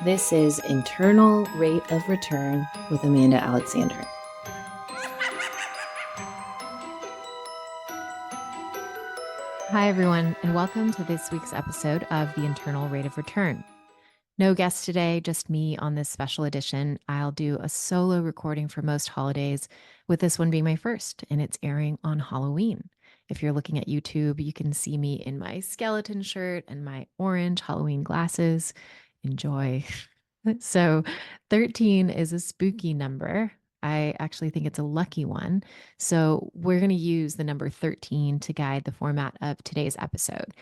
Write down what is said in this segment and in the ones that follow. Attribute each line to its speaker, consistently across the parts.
Speaker 1: This is Internal Rate of Return with Amanda Alexander.
Speaker 2: Hi, everyone, and welcome to this week's episode of the Internal Rate of Return. No guest today, just me on this special edition. I'll do a solo recording for most holidays, with this one being my first, and it's airing on Halloween. If you're looking at YouTube, you can see me in my skeleton shirt and my orange Halloween glasses. Enjoy. So 13 is a spooky number. I actually think it's a lucky one. So we're going to use the number 13 to guide the format of today's episode.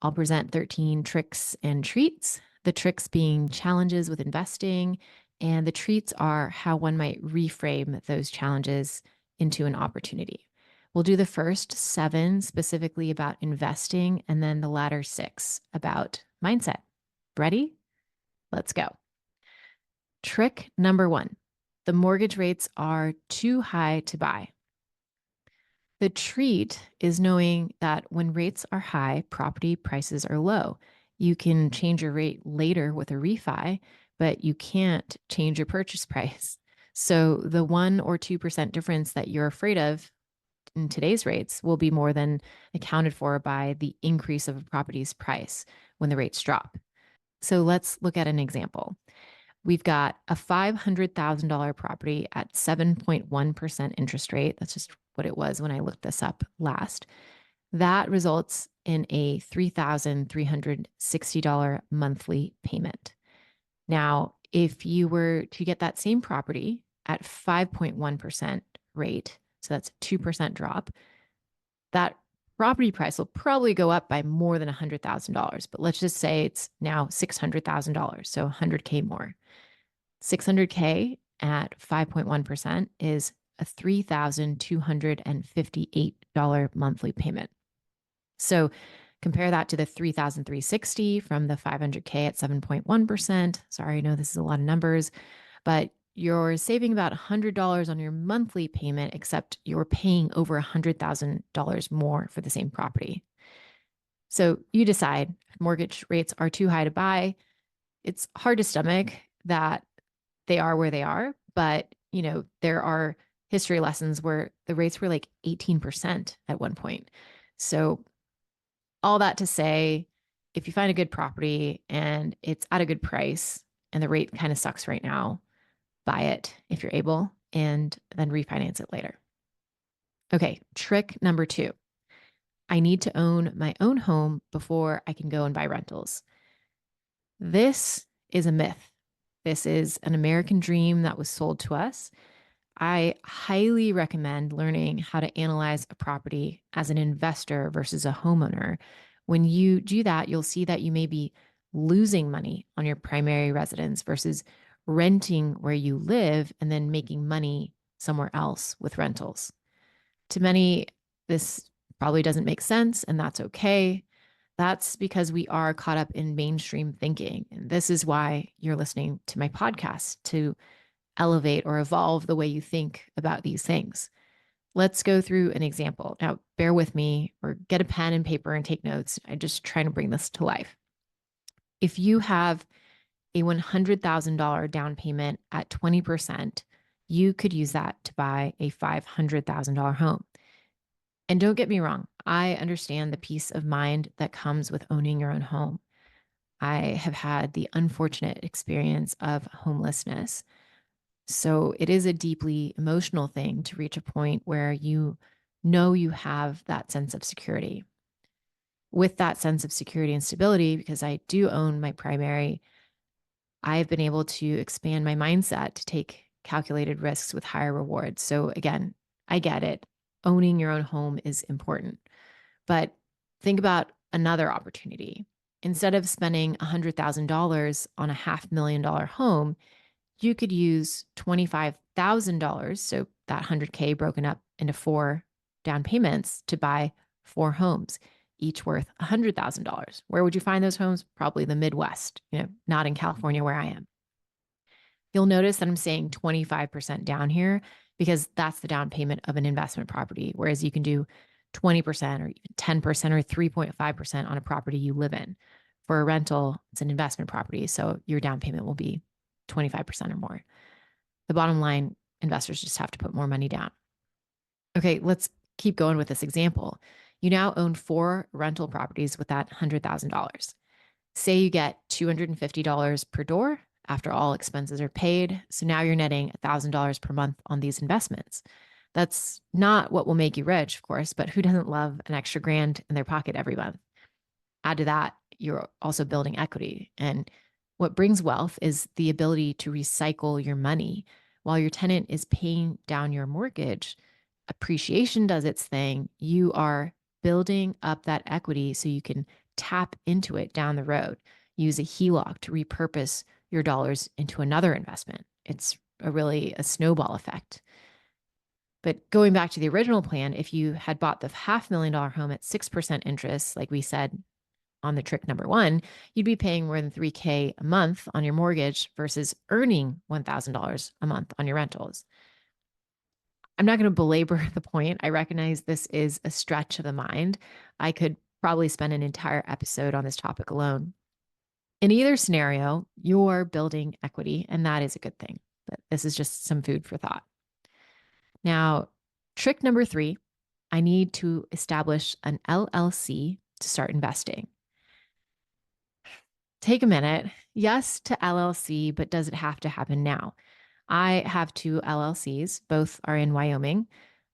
Speaker 2: I'll present 13 tricks and treats, the tricks being challenges with investing, and the treats are how one might reframe those challenges into an opportunity. We'll do the first 7 specifically about investing, and then the latter 6 about mindset. Ready? Let's go. Trick number 1. The mortgage rates are too high to buy. The treat is knowing that when rates are high, property prices are low. You can change your rate later with a refi, but you can't change your purchase price. So the 1 or 2% difference that you're afraid of in today's rates will be more than accounted for by the increase of a property's price when the rates drop. So let's look at an example. We've got a $500,000 property at 7.1% interest rate. That's just what it was when I looked this up last. That results in a $3,360 monthly payment. Now, if you were to get that same property at 5.1% rate, so that's a 2% drop, that property price will probably go up by more than $100,000. But let's just say it's now $600,000, so $100K more. $600K at 5.1% is a $3,258 monthly payment. So compare that to the $3,360 from the $500K at 7.1%. Sorry, I know this is a lot of numbers, but you're saving about $100 on your monthly payment, except you're paying over $100,000 more for the same property. So you decide if mortgage rates are too high to buy. It's hard to stomach that they are where they are, but there are history lessons where the rates were like 18% at one point. So all that to say, if you find a good property and it's at a good price and the rate kind of sucks right now, buy it if you're able and then refinance it later. Okay, trick number 2. I need to own my own home before I can go and buy rentals. This is a myth. This is an American dream that was sold to us. I highly recommend learning how to analyze a property as an investor versus a homeowner. When you do that, you'll see that you may be losing money on your primary residence versus renting where you live and then making money somewhere else with rentals. To many, this probably doesn't make sense, and that's okay. That's because we are caught up in mainstream thinking. And this is why you're listening to my podcast, to elevate or evolve the way you think about these things. Let's go through an example. Now, bear with me or get a pen and paper and take notes. I'm just trying to bring this to life. If you have a $100,000 down payment at 20%, you could use that to buy a $500,000 home. And don't get me wrong, I understand the peace of mind that comes with owning your own home. I have had the unfortunate experience of homelessness. So it is a deeply emotional thing to reach a point where you know you have that sense of security. With that sense of security and stability, because I do own my primary, I've been able to expand my mindset to take calculated risks with higher rewards. So again, I get it. Owning your own home is important. But think about another opportunity. Instead of spending $100,000 on a $500,000 home, you could use $25,000, so that 100K broken up into 4 down payments, to buy 4 homes, each worth $100,000. Where would you find those homes? Probably the Midwest, not in California where I am. You'll notice that I'm saying 25% down here because that's the down payment of an investment property, whereas you can do 20% or even 10% or 3.5% on a property you live in. For a rental, it's an investment property, so your down payment will be 25% or more. The bottom line, investors just have to put more money down. Okay, let's keep going with this example. You now own 4 rental properties with that $100,000. Say you get $250 per door after all expenses are paid. So now you're netting $1,000 per month on these investments. That's not what will make you rich, of course, but who doesn't love an extra grand in their pocket every month? Add to that, you're also building equity. And what brings wealth is the ability to recycle your money. While your tenant is paying down your mortgage, appreciation does its thing. You are building up that equity so you can tap into it down the road. Use a HELOC to repurpose your dollars into another investment. It's really a snowball effect. But going back to the original plan, if you had bought the $500,000 home at 6% interest, like we said on the trick number 1, you'd be paying more than $3,000 a month on your mortgage versus earning $1,000 a month on your rentals. I'm not going to belabor the point. I recognize this is a stretch of the mind. I could probably spend an entire episode on this topic alone. In either scenario, you're building equity, and that is a good thing. But this is just some food for thought. Now, trick number 3, I need to establish an LLC to start investing. Take a minute. Yes to LLC, but does it have to happen now? I have 2 LLCs, both are in Wyoming,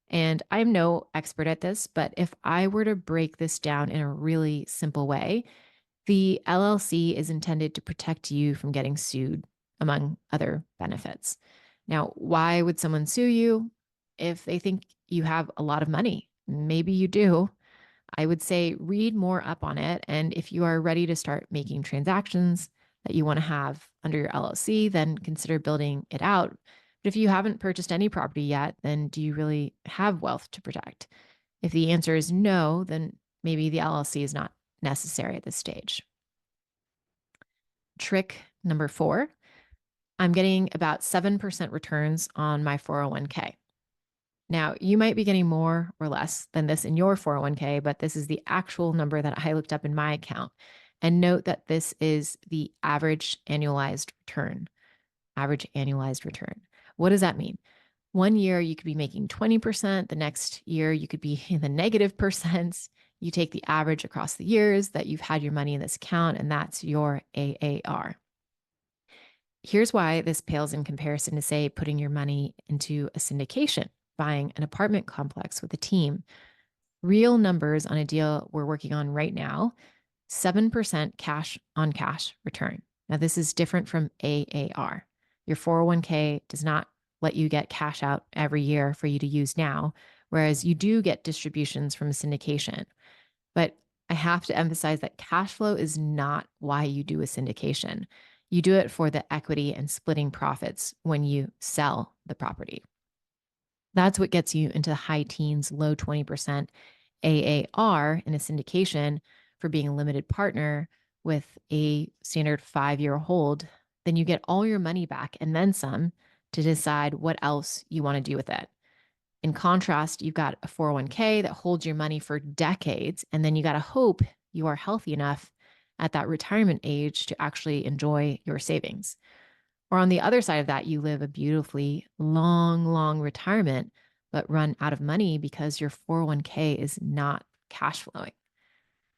Speaker 2: and I'm no expert at this, but if I were to break this down in a really simple way, the LLC is intended to protect you from getting sued, among other benefits. Now, why would someone sue you? If they think you have a lot of money. Maybe you do. I would say read more up on it. And if you are ready to start making transactions that you want to have under your LLC, then consider building it out. But if you haven't purchased any property yet, then do you really have wealth to protect? If the answer is no, then maybe the LLC is not necessary at this stage. Trick number 4, I'm getting about 7% returns on my 401k. Now, you might be getting more or less than this in your 401k, but this is the actual number that I looked up in my account. And note that this is the average annualized return. Average annualized return. What does that mean? One year you could be making 20%. The next year you could be in the negative percents. You take the average across the years that you've had your money in this account, and that's your AAR. Here's why this pales in comparison to, say, putting your money into a syndication, buying an apartment complex with a team. Real numbers on a deal we're working on right now, 7% cash on cash return. Now, this is different from AAR. Your 401k does not let you get cash out every year for you to use now, whereas you do get distributions from a syndication. But I have to emphasize that cash flow is not why you do a syndication. You do it for the equity and splitting profits when you sell the property. That's what gets you into the high teens, low 20% AAR in a syndication for being a limited partner with a standard 5-year hold. Then you get all your money back and then some to decide what else you want to do with it. In contrast, you've got a 401k that holds your money for decades, and then you got to hope you are healthy enough at that retirement age to actually enjoy your savings. Or on the other side of that, you live a beautifully long retirement, but run out of money because your 401k is not cash flowing.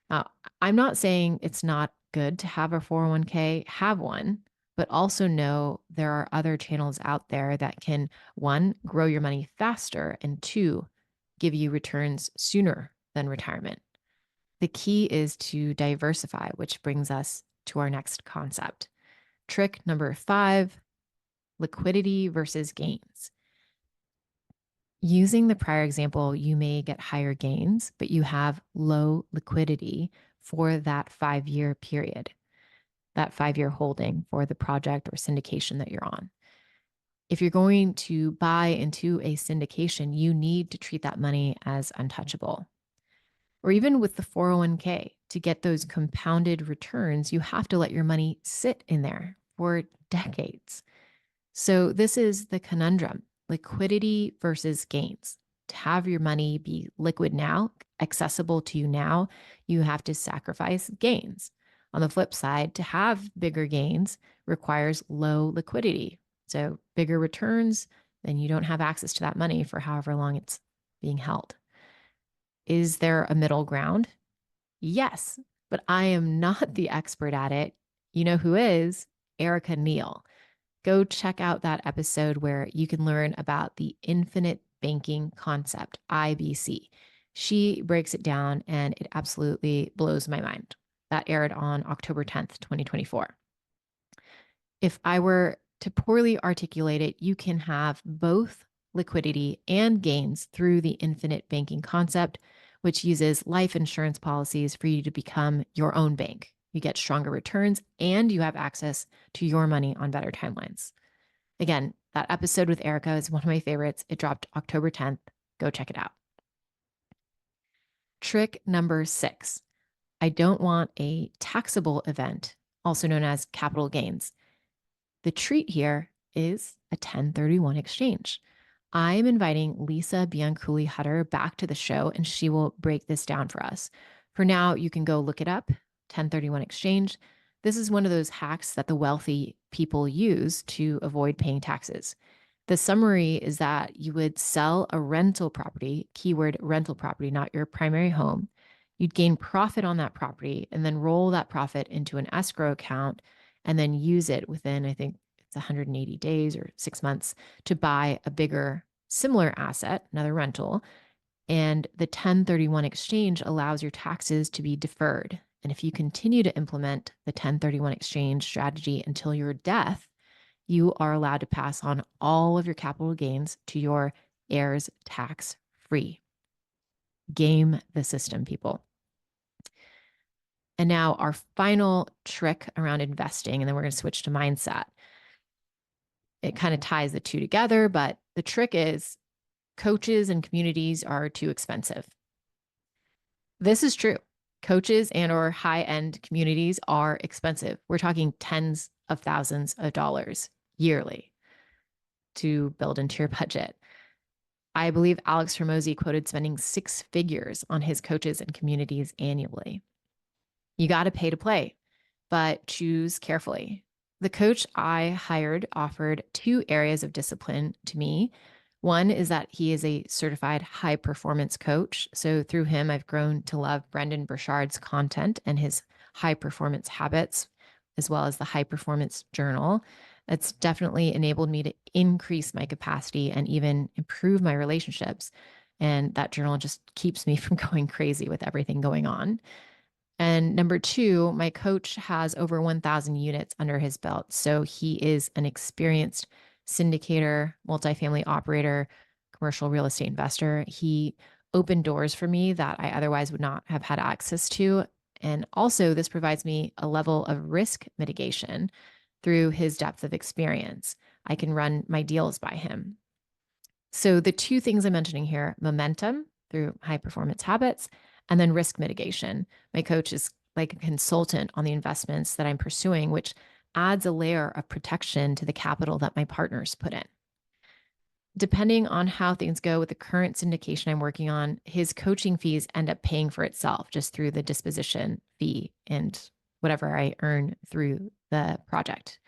Speaker 2: Now, I'm not saying it's not good to have a 401k, have one, but also know there are other channels out there that can, 1, grow your money faster, and 2, give you returns sooner than retirement. The key is to diversify, which brings us to our next concept. Trick number 5, liquidity versus gains. Using the prior example, you may get higher gains, but you have low liquidity for that 5-year period, that 5-year holding for the project or syndication that you're on. If you're going to buy into a syndication, you need to treat that money as untouchable. Or even with the 401k, to get those compounded returns, you have to let your money sit in there for decades. So this is the conundrum, liquidity versus gains. To have your money be liquid now, accessible to you now, you have to sacrifice gains. On the flip side, to have bigger gains requires low liquidity. So bigger returns, then you don't have access to that money for however long it's being held. Is there a middle ground? Yes, but I am not the expert at it. You know who is? Erica Neal. Go check out that episode where you can learn about the infinite banking concept, IBC. She breaks it down and it absolutely blows my mind. That aired on October 10th, 2024. If I were to poorly articulate it, you can have both liquidity and gains through the infinite banking concept, which uses life insurance policies for you to become your own bank. You get stronger returns and you have access to your money on better timelines. Again, that episode with Erica is one of my favorites. It dropped October 10th. Go check it out. Trick number 6. I don't want a taxable event, also known as capital gains. The treat here is a 1031 exchange. I'm inviting Lisa Bianculli Hutter back to the show, and she will break this down for us. For now, you can go look it up, 1031 exchange. This is one of those hacks that the wealthy people use to avoid paying taxes. The summary is that you would sell a rental property, keyword rental property, not your primary home. You'd gain profit on that property and then roll that profit into an escrow account and then use it within, I think it's 180 days or 6 months to buy a bigger, similar asset, another rental. And the 1031 exchange allows your taxes to be deferred. And if you continue to implement the 1031 exchange strategy until your death, you are allowed to pass on all of your capital gains to your heirs tax free. Game the system, people. And now our final trick around investing, and then we're going to switch to mindset. It kind of ties the two together, but the trick is coaches and communities are too expensive. This is true. Coaches and or high-end communities are expensive. We're talking tens of thousands of dollars yearly to build into your budget. I believe Alex Hormozy quoted spending 6 figures on his coaches and communities annually. You got to pay to play, but choose carefully. The coach I hired offered 2 areas of discipline to me. One is that he is a certified high performance coach. So through him, I've grown to love Brendan Burchard's content and his high performance habits, as well as the high performance journal. That's definitely enabled me to increase my capacity and even improve my relationships. And that journal just keeps me from going crazy with everything going on. And number 2, my coach has over 1,000 units under his belt. So he is an experienced syndicator, multifamily operator, commercial real estate investor. He opened doors for me that I otherwise would not have had access to. And also, this provides me a level of risk mitigation through his depth of experience. I can run my deals by him. So the 2 things I'm mentioning here, momentum through high performance habits, and then risk mitigation. My coach is like a consultant on the investments that I'm pursuing, which adds a layer of protection to the capital that my partners put in. Depending on how things go with the current syndication I'm working on, his coaching fees end up paying for itself just through the disposition fee and whatever I earn through the project.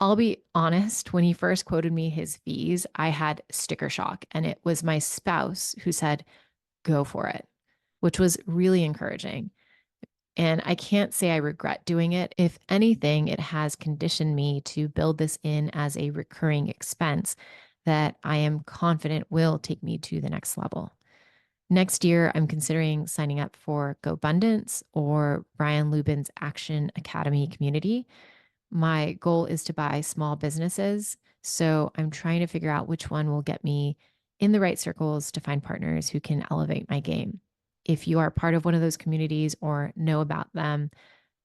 Speaker 2: I'll be honest, when he first quoted me his fees, I had sticker shock, and it was my spouse who said, go for it, which was really encouraging. And I can't say I regret doing it. If anything, it has conditioned me to build this in as a recurring expense that I am confident will take me to the next level. Next year, I'm considering signing up for GoBundance or Brian Lubin's Action Academy community. My goal is to buy small businesses. So I'm trying to figure out which one will get me in the right circles to find partners who can elevate my game. If you are part of one of those communities or know about them,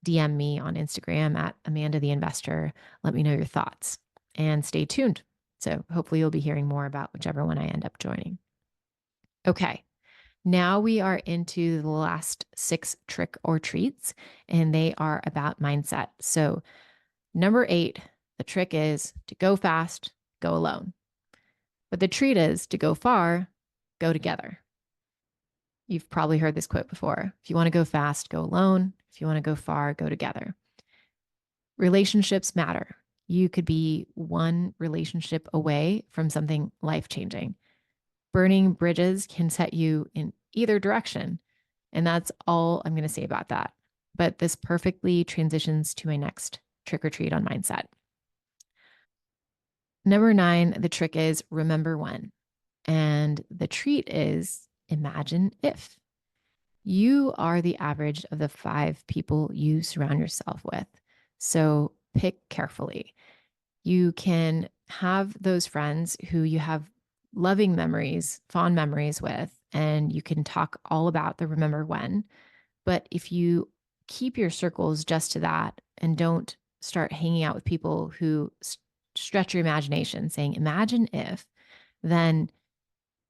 Speaker 2: DM me on Instagram at Amanda the Investor. Let me know your thoughts and stay tuned. So hopefully you'll be hearing more about whichever one I end up joining. Okay. Now we are into the last 6 trick or treats, and they are about mindset. So number 8, the trick is to go fast, go alone. But the treat is to go far, go together. You've probably heard this quote before. If you want to go fast, go alone. If you want to go far, go together. Relationships matter. You could be one relationship away from something life-changing. Burning bridges can set you in either direction. And that's all I'm going to say about that. But this perfectly transitions to my next trick or treat on mindset. Number 9, the trick is remember when. And the treat is imagine if. You are the average of the 5 people you surround yourself with. So pick carefully. You can have those friends who you have loving memories, fond memories with, and you can talk all about the remember when. But if you keep your circles just to that and don't start hanging out with people who stretch your imagination, saying, imagine if, then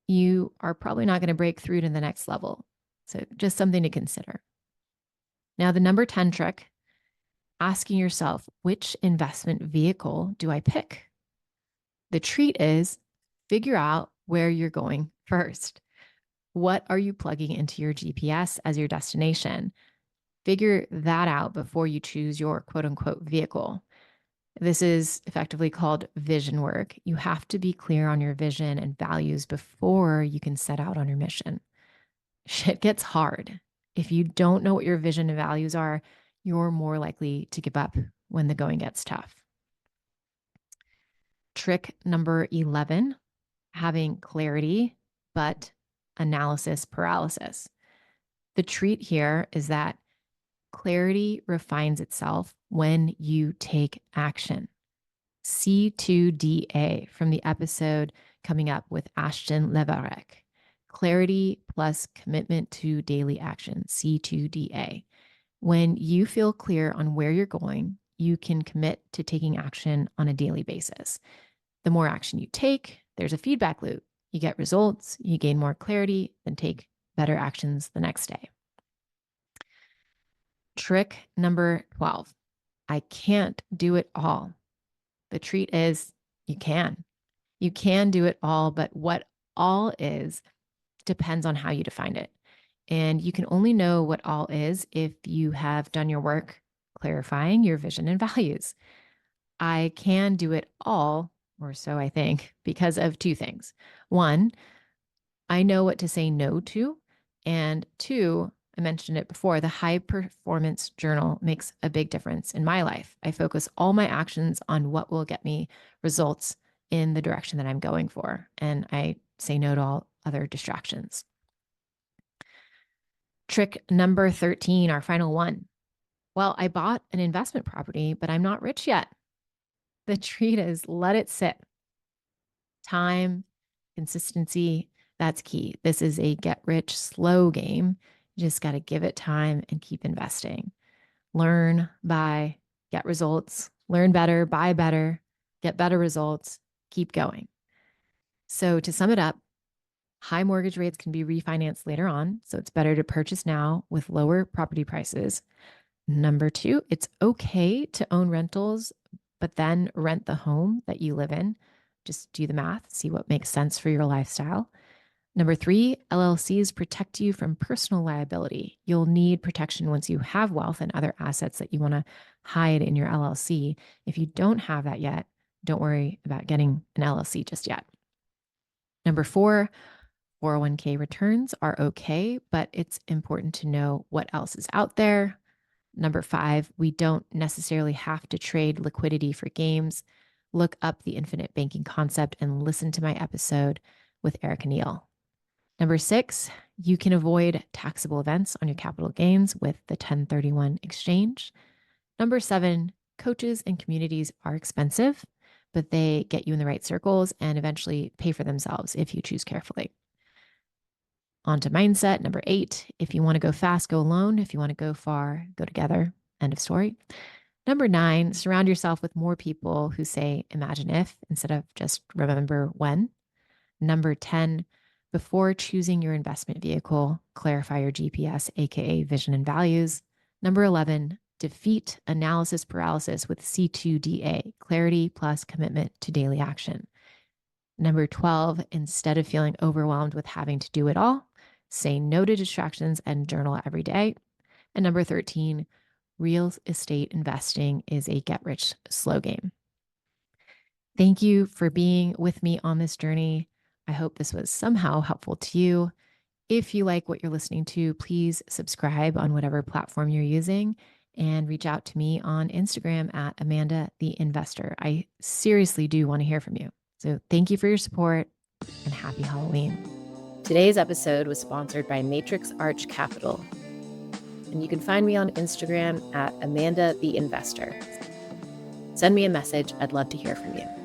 Speaker 2: you are probably not going to break through to the next level. So just something to consider. Now, the number 10 trick, asking yourself, which investment vehicle do I pick? The treat is figure out where you're going first. What are you plugging into your GPS as your destination? Figure that out before you choose your quote unquote vehicle. This is effectively called vision work. You have to be clear on your vision and values before you can set out on your mission. Shit gets hard. If you don't know what your vision and values are, you're more likely to give up when the going gets tough. Trick number 11, having clarity, but analysis paralysis. The treat here is that clarity refines itself when you take action. C2DA from the episode coming up with Ashton Levarek. Clarity plus commitment to daily action, C2DA. When you feel clear on where you're going, you can commit to taking action on a daily basis. The more action you take, there's a feedback loop. You get results, you gain more clarity, then take better actions the next day. Trick number 12, I can't do it all. The treat is you can. You can do it all, but what all is depends on how you define it. And you can only know what all is if you have done your work clarifying your vision and values. I can do it all, or so I think, because of 2 things. 1, I know what to say no to. And 2, I mentioned it before, the high performance journal makes a big difference in my life. I focus all my actions on what will get me results in the direction that I'm going for. And I say no to all other distractions. Trick number 13, our final one. Well, I bought an investment property, but I'm not rich yet. The treat is let it sit. Time, consistency, that's key. This is a get rich slow game. You just got to give it time and keep investing. Learn, buy, get results, learn better, buy better, get better results, keep going. So to sum it up, high mortgage rates can be refinanced later on. So it's better to purchase now with lower property prices. Number 2, it's okay to own rentals, but then rent the home that you live in. Just do the math, see what makes sense for your lifestyle. Number 3, LLCs protect you from personal liability. You'll need protection once you have wealth and other assets that you want to hide in your LLC. If you don't have that yet, don't worry about getting an LLC just yet. Number 4, 401k returns are okay, but it's important to know what else is out there. Number 5, we don't necessarily have to trade liquidity for games. Look up the infinite banking concept and listen to my episode with Eric Neal. Number 6, you can avoid taxable events on your capital gains with the 1031 exchange. Number 7, coaches and communities are expensive, but they get you in the right circles and eventually pay for themselves if you choose carefully. On to mindset. Number 8, if you want to go fast, go alone. If you want to go far, go together. End of story. Number 9, surround yourself with more people who say imagine if instead of just remember when. Number 10, before choosing your investment vehicle, clarify your GPS, aka vision and values. Number 11, defeat analysis paralysis with C2DA, clarity plus commitment to daily action. Number 12, instead of feeling overwhelmed with having to do it all, say no to distractions and journal every day. And number 13, real estate investing is a get rich slow game. Thank you for being with me on this journey. I hope this was somehow helpful to you. If you like what you're listening to, please subscribe on whatever platform you're using and reach out to me on Instagram at Amanda the Investor. I seriously do want to hear from you. So thank you for your support and happy Halloween.
Speaker 1: Today's episode was sponsored by Matrix Arch Capital. And you can find me on Instagram at Amanda the Investor. Send me a message. I'd love to hear from you.